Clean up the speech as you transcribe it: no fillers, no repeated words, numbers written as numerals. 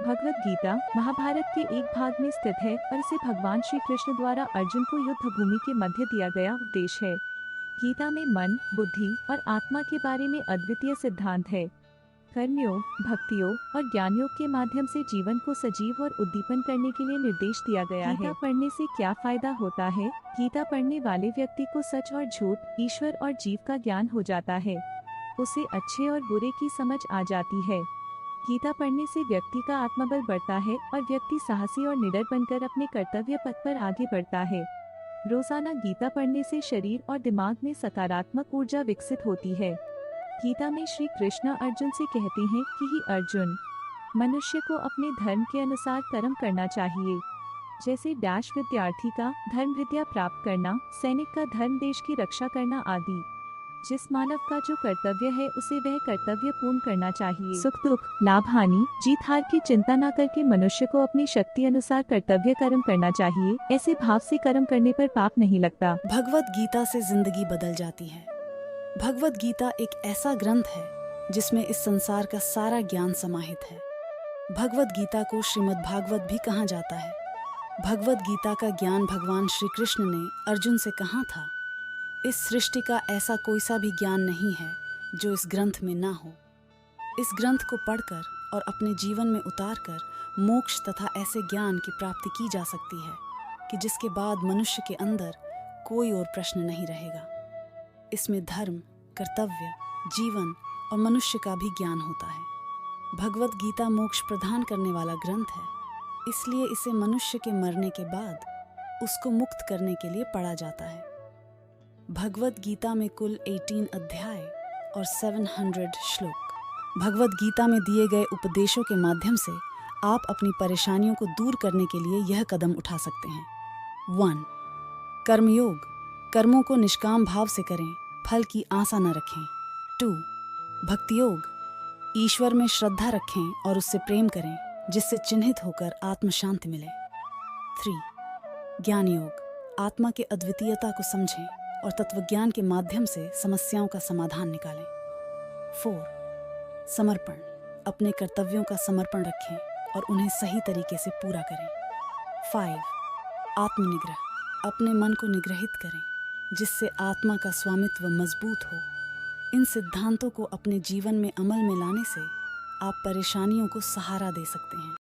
भगवत गीता महाभारत के एक भाग में स्थित है और इसे भगवान श्री कृष्ण द्वारा अर्जुन को युद्ध भूमि के मध्य दिया गया उपदेश है। गीता में मन, बुद्धि और आत्मा के बारे में अद्वितीय सिद्धांत है। कर्मयोग, भक्ति योग और ज्ञान योग के माध्यम से जीवन को सजीव और उद्दीपन करने के लिए निर्देश दिया गया है। गीता पढ़ने से क्या फायदा होता है? गीता पढ़ने वाले व्यक्ति को सच और झूठ, ईश्वर और जीव का ज्ञान हो जाता है। उसे अच्छे और बुरे की समझ आ जाती है। गीता पढ़ने से व्यक्ति का आत्मबल बढ़ता है और व्यक्ति साहसी और निडर बनकर अपने कर्तव्य पथ पर आगे बढ़ता है। रोजाना गीता पढ़ने से शरीर और दिमाग में सकारात्मक ऊर्जा विकसित होती है। गीता में श्री कृष्ण अर्जुन से कहते हैं कि ही अर्जुन, मनुष्य को अपने धर्म के अनुसार कर्म करना चाहिए। जैसे डैश विद्यार्थी का धर्म विद्या प्राप्त करना, सैनिक का धर्म देश की रक्षा करना आदि। जिस मानव का जो कर्तव्य है उसे वह कर्तव्य पूर्ण करना चाहिए। सुख दुख, लाभ हानि, जीत हार की चिंता न करके मनुष्य को अपनी शक्ति अनुसार कर्तव्य कर्म करना चाहिए। ऐसे भाव से कर्म करने पर पाप नहीं लगता। भगवत गीता से जिंदगी बदल जाती है। भगवत गीता एक ऐसा ग्रंथ है जिसमें इस संसार का सारा ज्ञान समाहित है। भगवत गीता को श्रीमद् भागवत भी कहा जाता है। भगवत गीता का ज्ञान भगवान श्री कृष्ण ने अर्जुन से कहा था। इस सृष्टि का ऐसा कोई सा भी ज्ञान नहीं है जो इस ग्रंथ में ना हो। इस ग्रंथ को पढ़कर और अपने जीवन में उतारकर मोक्ष तथा ऐसे ज्ञान की प्राप्ति की जा सकती है कि जिसके बाद मनुष्य के अंदर कोई और प्रश्न नहीं रहेगा। इसमें धर्म, कर्तव्य, जीवन और मनुष्य का भी ज्ञान होता है। भगवत गीता मोक्ष प्रदान करने वाला ग्रंथ है, इसलिए इसे मनुष्य के मरने के बाद उसको मुक्त करने के लिए पढ़ा जाता है। भगवत गीता में कुल 18 अध्याय और 700 श्लोक। भगवत गीता में दिए गए उपदेशों के माध्यम से आप अपनी परेशानियों को दूर करने के लिए यह कदम उठा सकते हैं। 1. कर्मयोग, कर्मों को निष्काम भाव से करें, फल की आशा न रखें। 2. भक्ति योग, ईश्वर में श्रद्धा रखें और उससे प्रेम करें जिससे चिन्हित होकर आत्म शांति मिले। 3. ज्ञान योग, आत्मा के अद्वितीयता को समझें और तत्वज्ञान के माध्यम से समस्याओं का समाधान निकालें। 4. समर्पण, अपने कर्तव्यों का समर्पण रखें और उन्हें सही तरीके से पूरा करें। 5. आत्मनिग्रह, अपने मन को निग्रहित करें जिससे आत्मा का स्वामित्व मजबूत हो। इन सिद्धांतों को अपने जीवन में अमल में लाने से आप परेशानियों को सहारा दे सकते हैं।